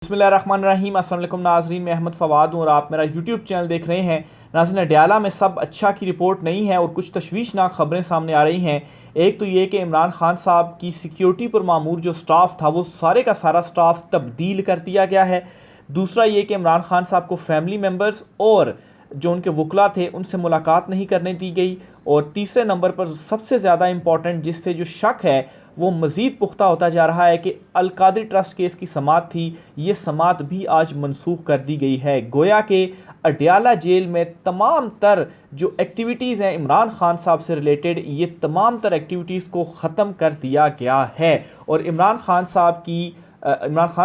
बिस्मिल्लाहिर्रहमानिर्रहीम। अस्सलाम वालेकुम नाज़रीन, मैं अहमद फ़वाद हूँ और आप मेरा यूट्यूब चैनल देख रहे हैं। नाज़रीन, अडयाला में सब अच्छा की रिपोर्ट नहीं है और कुछ तशवीशनाक ख़बरें सामने आ रही हैं। एक तो ये कि इमरान खान साहब की सिक्योरिटी पर मामूर जो स्टाफ था वो सारे का सारा स्टाफ तब्दील कर दिया गया है। दूसरा ये कि इमरान खान साहब को फैमिली मेम्बर्स और जो उनके वकला थे उनसे मुलाकात नहीं करने दी गई। और तीसरे नंबर पर सबसे ज़्यादा इम्पॉर्टेंट जिससे जो शक है वो मज़ीद पुख्ता होता जा रहा है कि अलकादरी ट्रस्ट केस की समाअत थी, ये समाअत भी आज मनसूख कर दी गई है। गोया के अडयाला जेल में तमाम तर जो एक्टिविटीज़ हैं इमरान खान साहब से रिलेटेड, ये तमाम तर एक्टिविटीज़ को ख़त्म कर दिया गया है। और इमरान खान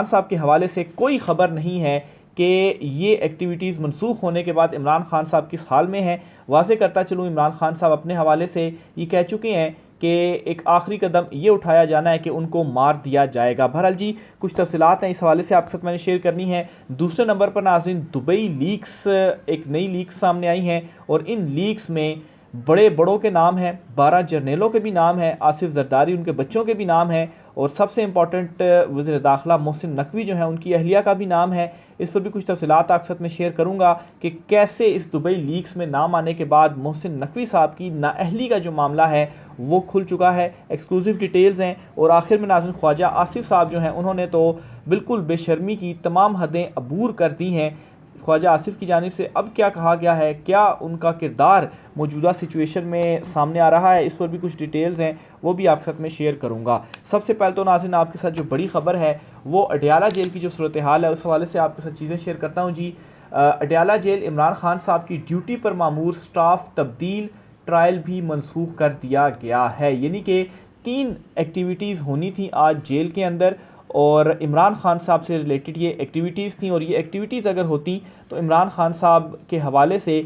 साहब के हवाले से कोई ख़बर नहीं है कि ये एक्टिविटीज़ मनसूख होने के बाद इमरान खान साहब किस हाल में हैं। वाज़े करता चलूँ, इमरान खान साहब अपने हवाले से ये कह चुके हैं कि एक आखिरी कदम ये उठाया जाना है कि उनको मार दिया जाएगा। बहरहाल जी, कुछ तफसीलात हैं इस हवाले से आपके साथ मैंने शेयर करनी है। दूसरे नंबर पर नाज़रीन, दुबई लीक्स, एक नई लीक्स सामने आई हैं और इन लीक्स में बड़े बड़ों के नाम हैं, 12 जर्नेलों के भी नाम हैं, आसिफ जरदारी उनके बच्चों के भी नाम हैं और सबसे इंपॉर्टेंट वज़ीर दाखिला मोहसिन नकवी जो है उनकी अहलिया का भी नाम है। इस पर भी कुछ तफसीलात आपके साथ में शेयर करूँगा कि कैसे इस दुबई लीक्स में नाम आने के बाद मोहसिन नकवी साहब की नाअहली का जो मामला है वो खुल चुका है। एक्सक्लूसिव डिटेल्स हैं। और आखिर में नाज़रीन, ख्वाजा आसिफ साहब जो हैं उन्होंने तो बिल्कुल बेशर्मी की तमाम हदें अबूर कर दी हैं। ख्वाजा आसिफ की जानिब से अब क्या कहा गया है, क्या उनका किरदार मौजूदा सिचुएशन में सामने आ रहा है, इस पर भी कुछ डिटेल्स हैं, वो भी आपके साथ में शेयर करूंगा। सबसे पहले तो नाज़रीन, आपके साथ जो बड़ी ख़बर है वो अडयाला जेल की जो सूरत हाल है उस हवाले से आपके साथ चीज़ें शेयर करता हूँ जी। अडयाला जेल, इमरान खान साहब की ड्यूटी पर मामूर स्टाफ तब्दील, ट्रायल भी मनसूख कर दिया गया है। यानी कि 3 एक्टिविटीज़ होनी थी आज जेल के अंदर और इमरान खान साहब से रिलेटेड ये एक्टिविटीज़ थी। और ये एक्टिविटीज़ अगर होती तो इमरान खान साहब के हवाले से,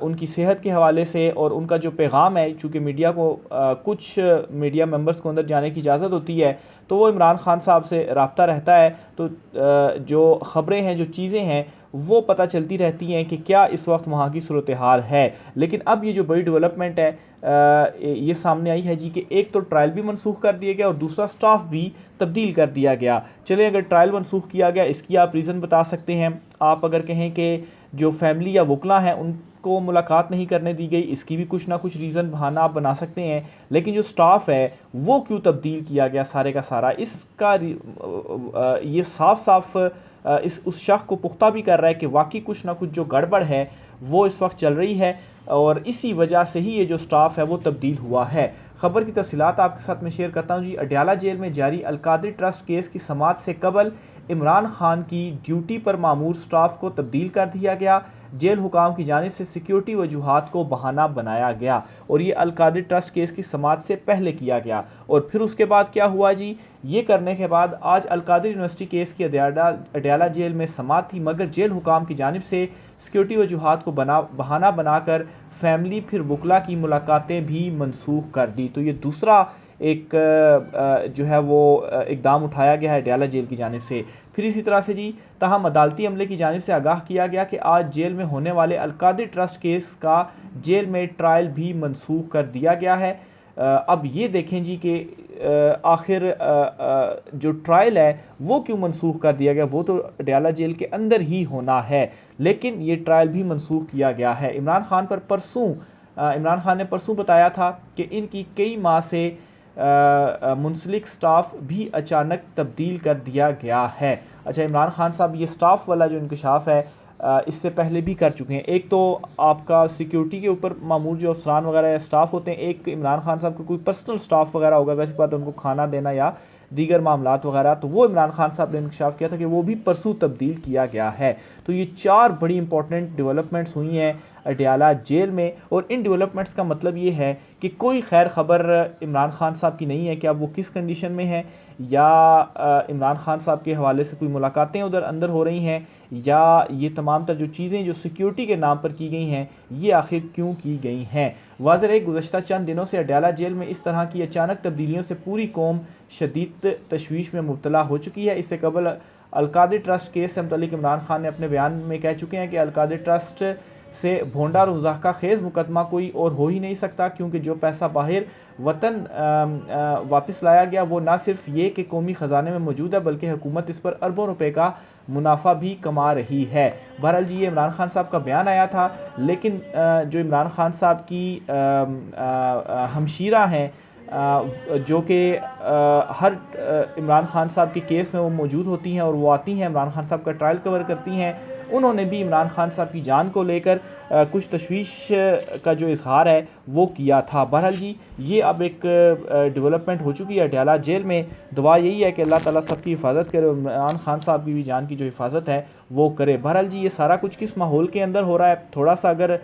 उनकी सेहत के हवाले से और उनका जो पैगाम है, चूँकि मीडिया को कुछ मीडिया मेंबर्स को अंदर जाने की इजाज़त होती है तो वो इमरान खान साहब से रब्ता रहता है, तो जो ख़बरें हैं, जो चीज़ें हैं वो पता चलती रहती हैं कि क्या इस वक्त वहाँ की सूरत हाल है। लेकिन अब ये जो बड़ी डेवलपमेंट है ये सामने आई है जी कि एक तो ट्रायल भी मनसूख कर दिया गया और दूसरा स्टाफ भी तब्दील कर दिया गया। चलिए, अगर ट्रायल मनसूख किया गया इसकी आप रीज़न बता सकते हैं। आप अगर कहें कि जो फैमिली या वकला हैं उनको मुलाकात नहीं करने दी गई, इसकी भी कुछ ना कुछ रीज़न बहाना आप बना सकते हैं। लेकिन जो स्टाफ है वो क्यों तब्दील किया गया सारे का सारा, इसका ये साफ साफ इस उस शक को पुख्ता भी कर रहा है कि वाकई कुछ ना कुछ जो गड़बड़ है वो इस वक्त चल रही है और इसी वजह से ही ये जो स्टाफ है वो तब्दील हुआ है। ख़बर की तफसीलात आपके साथ में शेयर करता हूँ जी। अडयाला जेल में जारी अलकादरी ट्रस्ट केस की समाअत से कबल इमरान खान की ड्यूटी पर मामूर स्टाफ को तब्दील कर दिया गया। जेल हुकाम की जानिब से सिक्योरिटी वजूहात को बहाना बनाया गया और ये अलकादरी ट्रस्ट केस की समाअत से पहले किया गया। और फिर उसके बाद क्या हुआ जी, ये करने के बाद आज अलकादरी यूनिवर्सिटी केस की अडयाला जेल में समाअत थी, मगर जेल हुकाम की जानिब से सिक्योरिटी वजूहात को बहाना बनाकर फैमिली फिर वकला की मुलाकातें भी मनसूख कर दी। तो ये दूसरा एक जो है वो इकदाम उठाया गया है अडयाला जेल की जानिब से। फिर इसी तरह से जी, ताहम अदालती अमले की जानिब से आगाह किया गया कि आज जेल में होने वाले अलकादरी ट्रस्ट केस का जेल में ट्रायल भी मनसूख कर दिया गया है। अब ये देखें जी कि आखिर जो ट्रायल है वो क्यों मनसूख कर दिया गया। वो तो अडयाला जेल के अंदर ही होना है, लेकिन ये ट्रायल भी मनसूख किया गया है। इमरान खान ने परसों बताया था कि इनकी कई माह से मुंसलिक स्टाफ भी अचानक तब्दील कर दिया गया है। अच्छा, इमरान खान साहब ये स्टाफ वाला जो इंकशाफ है इससे पहले भी कर चुके हैं। एक तो आपका सिक्योरिटी के ऊपर मामूर जो अफसरान वगैरह या स्टाफ होते हैं, एक इमरान खान साहब का कोई पर्सनल स्टाफ वगैरह होगा, वैसे बात है उनको खाना देना या दीगर मामलात वगैरह, तो वो इमरान खान साहब ने इंकशाफ किया था कि वो भी परसों तब्दील किया गया है। तो ये 4 बड़ी इंपॉर्टेंट डेवलपमेंट्स हुई हैं अडयाला जेल में। और इन डेवलपमेंट्स का मतलब ये है कि कोई खैर ख़बर इमरान खान साहब की नहीं है कि अब वो किस कंडीशन में हैं, या इमरान खान साहब के हवाले से कोई मुलाकातें उधर अंदर हो रही हैं, या ये तमाम तर जो चीज़ें जो सिक्योरिटी के नाम पर की गई हैं ये आखिर क्यों की गई हैं। वाज़ेह है, गुज़श्ता चंद दिनों से अडयाला जेल में इस तरह की अचानक तब्दीलियों से पूरी कौम शदीद तशवीश में मुब्तला हो चुकी है। इससे कबल अलकादरी ट्रस्ट केस से मुतल्लिक इमरान खान ने अपने बयान में कह चुके हैं कि अलकादरी ट्रस्ट से भोंडा और मुज़ाहका खेज़ मुकदमा कोई और हो ही नहीं सकता, क्योंकि जो पैसा बाहर वतन वापस लाया गया वो ना सिर्फ ये कि कौमी ख़जाने में मौजूद है, बल्कि हुकूमत इस पर अरबों रुपए का मुनाफा भी कमा रही है। बहरहाल जी, ये इमरान खान साहब का बयान आया था, लेकिन जो इमरान खान साहब की हमशीरा हैं, जो कि हर इमरान खान साहब के केस में वो मौजूद होती हैं और वो आती हैं, इमरान खान साहब का ट्रायल कवर करती हैं, उन्होंने भी इमरान खान साहब की जान को लेकर कुछ तशवीश का जो इजहार है वो किया था। बहरहाल जी, ये अब एक डेवलपमेंट हो चुकी है अडयाला जेल में। दुआ यही है कि अल्लाह ताला सबकी हिफाजत करे, इमरान खान साहब की भी जान की जो हिफाजत है वो करे। बहरहाल जी, ये सारा कुछ किस माहौल के अंदर हो रहा है, थोड़ा सा अगर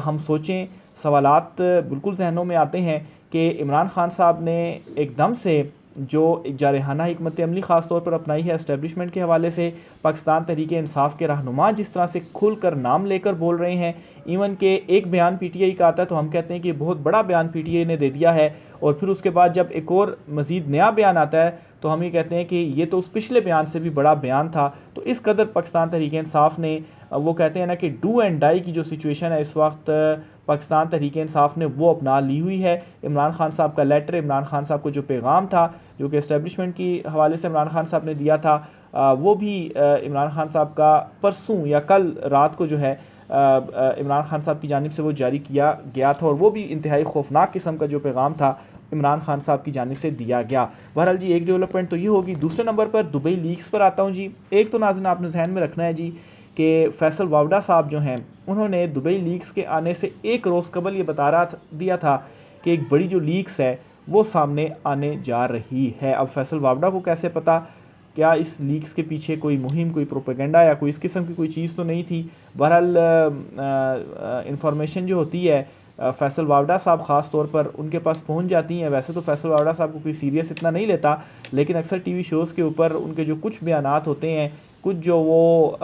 हम सोचें, सवालात बिल्कुल जहनों में आते हैं कि इमरान खान साहब ने एकदम से जो एक जारहाना हिकमत अमली ख़ास तौर पर अपनाई है इस्टेब्लिशमेंट के हवाले से, पाकिस्तान तहरीक इंसाफ के रहनुमा जिस तरह से खुल कर नाम लेकर बोल रहे हैं, इवन के एक बयान पीटीआई का आता है तो हम कहते हैं कि बहुत बड़ा बयान पीटीआई ने दे दिया है, और फिर उसके बाद जब एक और मज़ीद नया बयान आता है तो हम ये कहते हैं कि ये तो उस पिछले बयान से भी बड़ा बयान था। तो इस कदर पाकिस्तान तहरीक इंसाफ ने, वो कहते हैं ना कि डू एंड डाई की जो सिचुएशन है इस वक्त पाकिस्तान तहरीक इंसाफ ने वो अपना ली हुई है। इमरान खान साहब का लेटर, इमरान खान साहब को जो पैगाम था जो कि इस्टेब्लिशमेंट की हवाले से इमरान खान साहब ने दिया था, वो भी इमरान खान साहब का परसों या कल रात को जो है इमरान खान साहब की जानिब से वो जारी किया गया था, और वो भी इंतहाई खौफनाक किस्म का जो पैगाम था इमरान खान साहब की जानिब से दिया गया। बहरहाल जी, एक डेवलपमेंट तो ये होगी। दूसरे नंबर पर दुबई लीक्स पर आता हूँ जी। एक तो नाज़रीन आपने ध्यान में रखना है जी कि फैसल वावड़ा साहब जो हैं, उन्होंने दुबई लीक्स के आने से एक रोज़ कबल ये दिया था कि एक बड़ी जो लीक्स है वो सामने आने जा रही है। अब फैसल वावड़ा को कैसे पता, क्या इस लीक्स के पीछे कोई मुहिम, कोई प्रोपेगेंडा या कोई इस किस्म की कोई चीज़ तो नहीं थी। बहरहाल इंफॉर्मेशन जो होती है फैसल वावड़ा साहब ख़ास तौर पर उनके पास पहुंच जाती हैं। वैसे तो फैसल वावड़ा साहब को कोई सीरियस इतना नहीं लेता, लेकिन अक्सर टीवी शोज़ के ऊपर उनके जो कुछ बयानात होते हैं, कुछ जो वो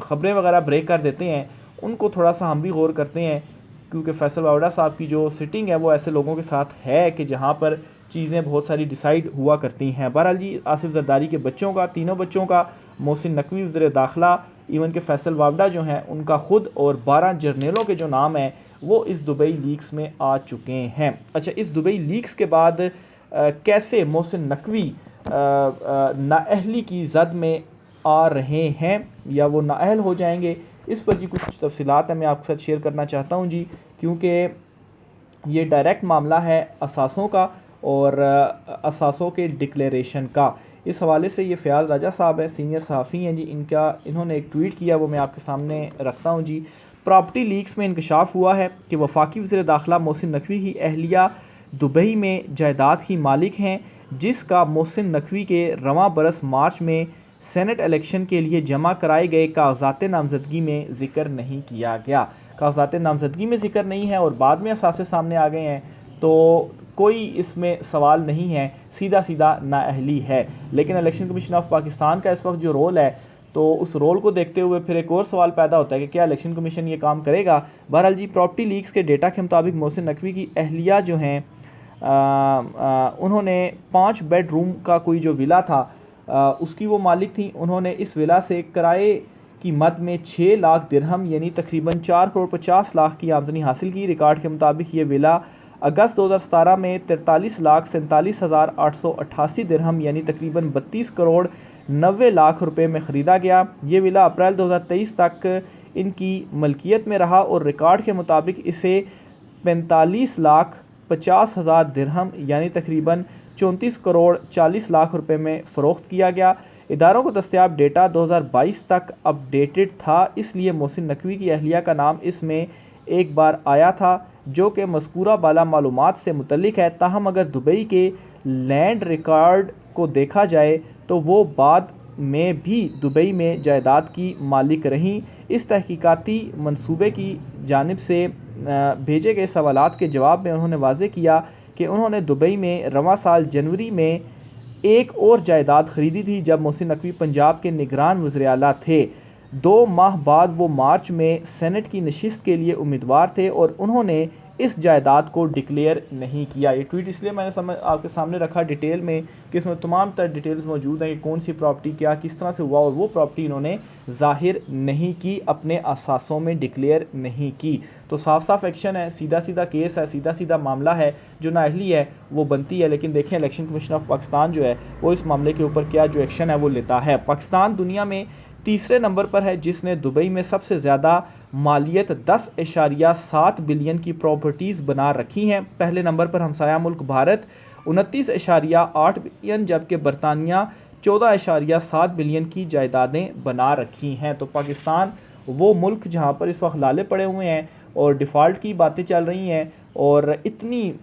ख़बरें वगैरह ब्रेक कर देते हैं, उनको थोड़ा सा हम भी गौर करते हैं, क्योंकि फैसल वावड़ा साहब की जो सिटिंग है वो ऐसे लोगों के साथ है कि जहाँ पर चीज़ें बहुत सारी डिसाइड हुआ करती हैं। बहरहाल जी, आसिफ जरदारी के बच्चों का, तीनों बच्चों का, मोहसिन नकवी वज़ीर दाखिला, इवन के फैसल वावड़ा जो हैं उनका ख़ुद, और 12 जर्नलों के जो नाम हैं वो इस दुबई लीक्स में आ चुके हैं। अच्छा, इस दुबई लीक्स के बाद कैसे मोहसिन नकवी नाअहली की जद में आ रहे हैं या वो नाअहल हो जाएंगे, इस पर जी कुछ तफसीलात है मैं आपके साथ शेयर करना चाहता हूँ जी, क्योंकि ये डायरेक्ट मामला है असासों का और असासों के डिक्लेरेशन का। इस हवाले से ये फ़याज़ राजा साहब हैं, सीनियर सहाफ़ी हैं जी, इन्होंने एक ट्वीट किया, वो मैं आपके सामने रखता हूँ जी। प्रॉपर्टी लीक्स में इंकशाफ हुआ है कि वफाकी वज़ीर दाखिला मोहसिन नकवी की अहलिया दुबई में जायदाद की मालिक हैं, जिसका मोहसिन नकवी के रवां बरस मार्च में सेनेट इलेक्शन के लिए जमा कराए गए कागजात नामजदगी में ज़िक्र नहीं किया गया। कागजात नामजदगी में ज़िक्र नहीं है और बाद में असासे सामने आ गए हैं, तो कोई इसमें सवाल नहीं है, सीधा सीधा नाअहली है। लेकिन इलेक्शन कमीशन ऑफ पाकिस्तान का इस वक्त जो रोल है, तो उस रोल को देखते हुए फिर एक और सवाल पैदा होता है कि क्या इलेक्शन कमीशन ये काम करेगा। बहरहाल जी, प्रॉपर्टी लीक्स के डेटा के मुताबिक मोहसिन नकवी की अहलिया जो हैं, उन्होंने 5 बेडरूम का कोई जो विला था उसकी वो मालिक थी। उन्होंने इस विला से किराए की मद में 6 लाख दिरहम यानी तकरीबन 4 करोड़ 50 लाख की आमदनी हासिल की। रिकॉर्ड के मुताबिक ये विला अगस्त 2017 में 43,47,888 दिरहम यानी तकरीबन 32 करोड़ 90 लाख रुपए में ख़रीदा गया। ये विला अप्रैल 2023 तक इनकी मलकियत में रहा और रिकॉर्ड के मुताबिक इसे 45,50,000 दिरहम यानी तकरीबन 34 करोड़ 40 लाख रुपए में फ़रोख्त किया गया। इदारों को दस्तयाब डेटा 2022 तक अपडेटेड था, इसलिए मोहसिन नकवी की अहलिया का नाम इसमें एक बार आया था, जो कि मज़कूरा बाला मालूमात से मुतल्लिक है। ताहम अगर दुबई के लैंड रिकॉर्ड को देखा जाए तो वो बाद में भी दुबई में जायदाद की मालिक रहीं। इस तहकीकाती मंसूबे की जानिब से भेजे गए सवालात के जवाब में उन्होंने वाज़े किया कि उन्होंने दुबई में रवां साल जनवरी में एक और जायदाद ख़रीदी थी जब मोहसिन नकवी पंजाब के निगरान वज़ीर आला थे। 2 माह बाद वो मार्च में सेनेट की नशिस्त के लिए उम्मीदवार थे और उन्होंने इस जायदाद को डिक्लेयर नहीं किया। ये ट्वीट इसलिए मैंने आपके सामने रखा डिटेल में कि इसमें तमाम तर डिटेल्स मौजूद हैं कि कौन सी प्रॉपर्टी क्या किस तरह से हुआ, और वो प्रॉपर्टी इन्होंने ज़ाहिर नहीं की, अपने असासों में डिक्लेयर नहीं की। तो साफ साफ एक्शन है, सीधा सीधा केस है, सीधा सीधा मामला है, जो नाअहली है वो बनती है। लेकिन देखें इलेक्शन कमीशन ऑफ पाकिस्तान जो है वो इस मामले के ऊपर क्या जो एक्शन है वो लेता है। पाकिस्तान दुनिया में तीसरे नंबर पर है जिसने दुबई में सबसे ज़्यादा मालियत 10.7 बिलियन की प्रॉपर्टीज़ बना रखी हैं। पहले नंबर पर हमसाया मुल्क भारत 29.8 बिलियन, जबकि बरतानिया 14.7 बिलियन की जायदादें बना रखी हैं। तो पाकिस्तान वो मुल्क जहाँ पर इस वक्त लाले पड़े हुए हैं और डिफ़ॉल्ट की बातें चल रही हैं, और इतनी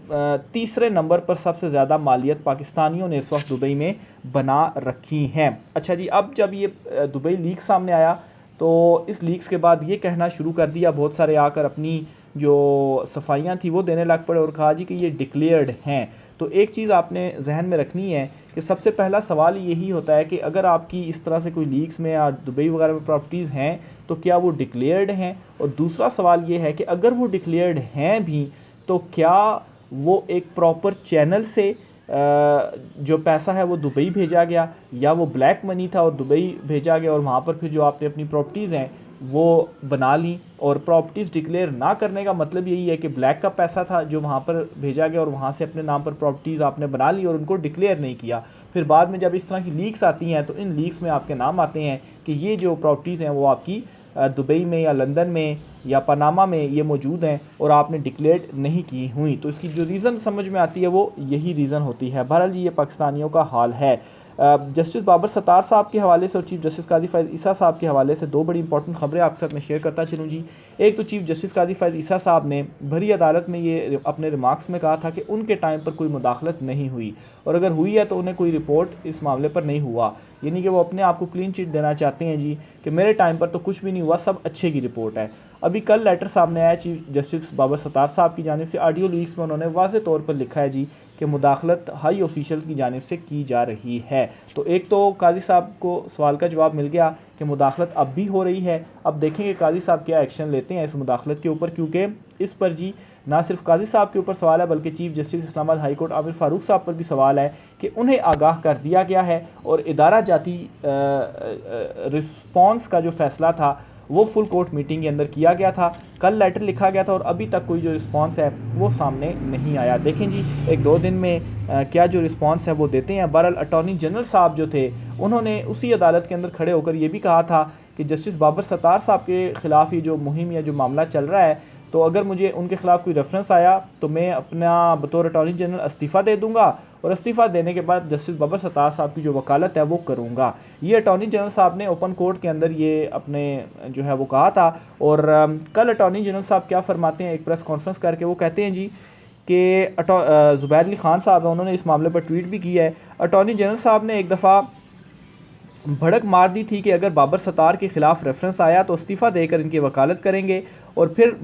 तीसरे नंबर पर सबसे ज़्यादा मालियत पाकिस्तानियों ने इस वक्त दुबई में बना रखी हैं। अच्छा जी, अब जब ये दुबई लीक सामने आया तो इस लीक्स के बाद ये कहना शुरू कर दिया, बहुत सारे आकर अपनी जो सफाइयाँ थी वो देने लग पड़े और कहा जी कि ये डिक्लेयर्ड हैं। तो एक चीज़ आपने जहन में रखनी है कि सबसे पहला सवाल यही होता है कि अगर आपकी इस तरह से कोई लीक्स में या दुबई वगैरह में प्रॉपर्टीज़ हैं तो क्या वो डिक्लेयर्ड हैं, और दूसरा सवाल ये है कि अगर वो डिक्लेयर्ड हैं भी तो क्या वो एक प्रॉपर चैनल से जो पैसा है वो दुबई भेजा गया, या वो ब्लैक मनी था और दुबई भेजा गया और वहाँ पर फिर जो आपने अपनी प्रॉपर्टीज़ हैं वो बना ली। और प्रॉपर्टीज़ डिक्लेयर ना करने का मतलब यही है कि ब्लैक का पैसा था जो वहाँ पर भेजा गया और वहाँ से अपने नाम पर प्रॉपर्टीज़ आपने बना ली और उनको डिक्लेयर नहीं किया। फिर बाद में जब इस तरह की लीक्स आती हैं तो इन लीक्स में आपके नाम आते हैं कि ये जो प्रॉपर्टीज़ हैं वो आपकी दुबई में या लंदन में या पनामा में ये मौजूद हैं और आपने डिक्लेयर नहीं की हुई। तो इसकी जो रीज़न समझ में आती है वो यही रीज़न होती है। बहरहाल जी, ये पाकिस्तानियों का हाल है। जस्टिस बाबर सत्तार साहब के हवाले से और चीफ जस्टिस काजी फैज़ ईसा साहब के हवाले से दो बड़ी इंपॉर्टेंट खबरें आपके साथ में शेयर करता चलूँ जी। एक तो चीफ जस्टिस काजी फैज़ ईसा साहब ने भरी अदालत में ये अपने रिमार्क्स में कहा था कि उनके टाइम पर कोई मुदाखलत नहीं हुई, और अगर हुई है तो उन्हें कोई रिपोर्ट इस मामले पर नहीं हुआ, यानी कि वो अपने आप को क्लीन चिट देना चाहते हैं जी कि मेरे टाइम पर तो कुछ भी नहीं हुआ, सब अच्छे की रिपोर्ट है। अभी कल लेटर सामने आया चीफ जस्टिस बाबर सत्तार साहब की जानिब से, ऑडियो लीक्स में उन्होंने वाज़े तौर पर लिखा है जी कि मुदाखलत हाई ऑफिशियल की जानिब से की जा रही है। तो एक तो काजी साहब को सवाल का जवाब मिल गया कि मुदाखलत अब भी हो रही है। अब देखेंगे काजी साहब क्या एक्शन लेते हैं इस मुदाखलत के ऊपर, क्योंकि इस पर जी ना सिर्फ काजी साहब के ऊपर सवाल है बल्कि chief justice Islamabad high court Aamir Farooq साहब पर भी सवाल है कि उन्हें आगाह कर दिया गया है और इदारा जाती रिस्पॉन्स का जो फ़ैसला था वो फुल कोर्ट मीटिंग के अंदर किया गया था। कल लेटर लिखा गया था और अभी तक कोई जो रिस्पांस है वो सामने नहीं आया। देखें जी, एक दो दिन में क्या जो रिस्पांस है वो देते हैं। बहरहाल अटॉर्नी जनरल साहब जो थे उन्होंने उसी अदालत के अंदर खड़े होकर ये भी कहा था कि जस्टिस बाबर सत्तार साहब के ख़िलाफ़ ये जो मुहिम या जो मामला चल रहा है, तो अगर मुझे उनके ख़िलाफ़ कोई रेफरेंस आया तो मैं अपना बतौर अटॉर्नी जनरल इस्तीफ़ा दे दूंगा, और इस्तीफ़ा देने के बाद जस्टिस बाबर सत्तार साहब की जो वकालत है वो करूंगा। ये अटॉर्नी जनरल साहब ने ओपन कोर्ट के अंदर ये अपने जो है वो कहा था। और कल अटॉर्नी जनरल साहब क्या फरमाते हैं, एक प्रेस कॉन्फ्रेंस करके वो कहते हैं जी कि ज़ुबैर अली ख़ान साहब है, उन्होंने इस मामले पर ट्वीट भी किया है। अटॉर्नी जनरल साहब ने एक दफ़ा भड़क मार दी थी कि अगर बाबर सत्तार के ख़िलाफ़ रेफरेंस आया तो इस्तीफ़ा देकर इनकी वकालत करेंगे, और फिर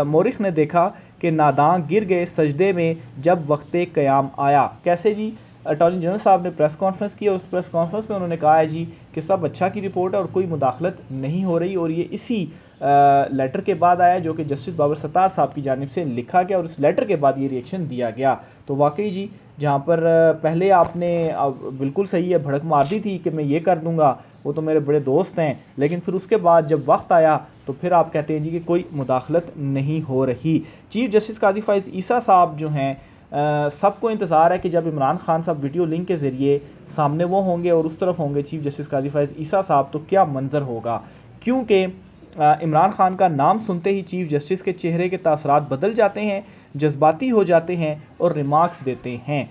मोरिख ने देखा कि नादां गिर गए सजदे में जब वक्ते क़याम आया। कैसे जी? अटॉर्नी जनरल साहब ने प्रेस कॉन्फ्रेंस की और उस प्रेस कॉन्फ्रेंस में उन्होंने कहा है जी कि सब अच्छा की रिपोर्ट है और कोई मुदाखलत नहीं हो रही, और ये इसी लेटर के बाद आया जो कि जस्टिस बाबर सत्तार साहब की जानिब से लिखा गया और उस लेटर के बाद ये रिएक्शन दिया गया। तो वाकई जी, जहाँ पर पहले आपने बिल्कुल सही है भड़क मार दी थी कि मैं ये कर दूंगा, वो तो मेरे बड़े दोस्त हैं, लेकिन फिर उसके बाद जब वक्त आया तो फिर आप कहते हैं जी कि कोई मुदाखलत नहीं हो रही। चीफ जस्टिस काजी फैज़ ईसा साहब जो हैं, सबको इंतज़ार है कि जब इमरान खान साहब वीडियो लिंक के ज़रिए सामने वो होंगे और उस तरफ होंगे चीफ जस्टिस काजी फैज़ ईसा साहब, तो क्या मंज़र होगा। क्योंकि इमरान खान का नाम सुनते ही चीफ जस्टिस के चेहरे के तासरात बदल जाते हैं, जज्बाती हो जाते हैं और रिमार्क्स देते हैं।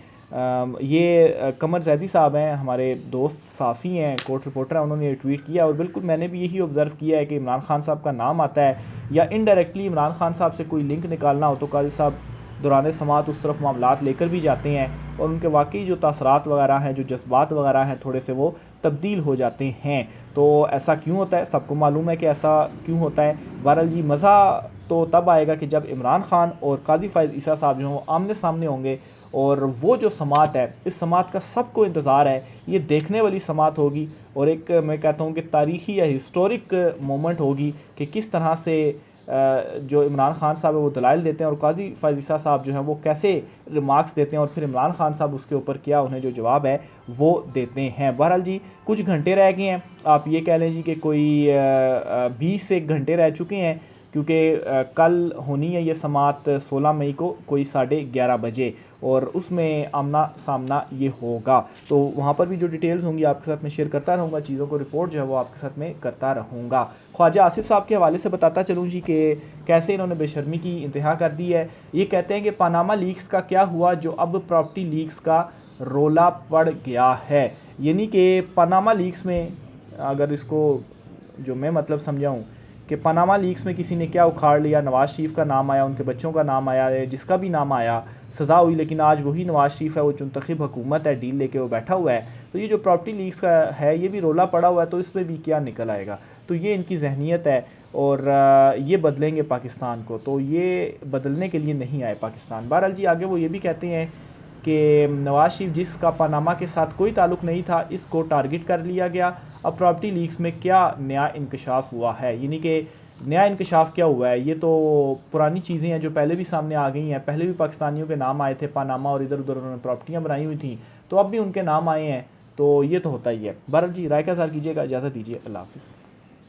ये कमर जैदी साहब हैं, हमारे दोस्त साफ़ी हैं, कोर्ट रिपोर्टर हैं, उन्होंने ये ट्वीट किया और बिल्कुल मैंने भी यही ऑब्ज़र्व किया है कि इमरान खान साहब का नाम आता है या इनडायरेक्टली इमरान खान साहब से कोई लिंक निकालना हो तो काजी साहब दौरान समात उस तरफ मामलात लेकर भी जाते हैं और उनके वाकई जो तासरात वगैरह हैं, जो जज्बात वगैरह हैं, थोड़े से वो तब्दील हो जाते हैं। तो ऐसा क्यों होता है, सबको मालूम है कि ऐसा क्यों होता है। बहरहाल जी, मज़ा तो तब आएगा कि जब इमरान खान और काजी फैज़ ईसा साहब जो हैं आमने सामने होंगे, और वो जो समात है, इस समात का सबको इंतज़ार है, ये देखने वाली समात होगी और एक मैं कहता हूँ कि तारीख़ी या हिस्टोरिक मोमेंट होगी कि किस तरह से जो इमरान खान साहब है वो दलाइल देते हैं और काजी फैज़ ईसा साहब जो हैं वो कैसे रिमार्क्स देते हैं और फिर इमरान खान साहब उसके ऊपर क्या उन्हें जो जवाब है वो देते हैं। बहरहाल जी कुछ घंटे रह गए हैं, आप ये कह लें जी कि कोई 20 से घंटे रह चुके हैं, क्योंकि कल होनी है ये समात 16 मई को कोई 11:30 बजे, और उसमें आमना सामना ये होगा। तो वहाँ पर भी जो डिटेल्स होंगी आपके साथ में शेयर करता रहूँगा, चीज़ों को रिपोर्ट जो है वो आपके साथ में करता रहूँगा। ख्वाजा आसिफ साहब के हवाले से बताता चलूँ जी कि कैसे इन्होंने बेशर्मी की इंतहा कर दी है। ये कहते हैं कि पनामा लीक्स का क्या हुआ जो अब प्रॉपर्टी लीक्स का रोला पड़ गया है। यानी कि पनामा लीक्स में, अगर इसको जो मैं मतलब समझाऊँ कि पनामा लीक्स में किसी ने क्या उखाड़ लिया, नवाज़ शरीफ का नाम आया, उनके बच्चों का नाम आया, जिसका भी नाम आया सज़ा हुई, लेकिन आज वही नवाज़ शरीफ है, वो मुंतखब हुकूमत है, डील लेके वो बैठा हुआ है। तो ये जो प्रॉपर्टी लीक्स का है ये भी रोला पड़ा हुआ है, तो इसमें भी क्या निकल आएगा। तो ये इनकी जहनीत है और ये बदलेंगे पाकिस्तान को, तो ये बदलने के लिए नहीं आए पाकिस्तान। बहरहाल जी आगे वो ये भी कहते हैं कि नवाज़ शरीफ जिसका पनामा के साथ कोई ताल्लुक़ नहीं था, इसको टारगेट कर लिया गया। अब प्रॉपर्टी लीक्स में क्या नया इंकशाफ हुआ है, यानी कि नया इंकशाफ क्या हुआ है, ये तो पुरानी चीज़ें हैं जो पहले भी सामने आ गई हैं। पहले भी पाकिस्तानियों के नाम आए थे पनामा और इधर उधर उन्होंने प्रॉपर्टियाँ बनाई हुई थी, तो अब भी उनके नाम आए हैं, तो ये तो होता ही है। बहरहाल जी राय का इज़हार कीजिएगा, इजाज़त दीजिए, अल्लाह हाफ़िज़।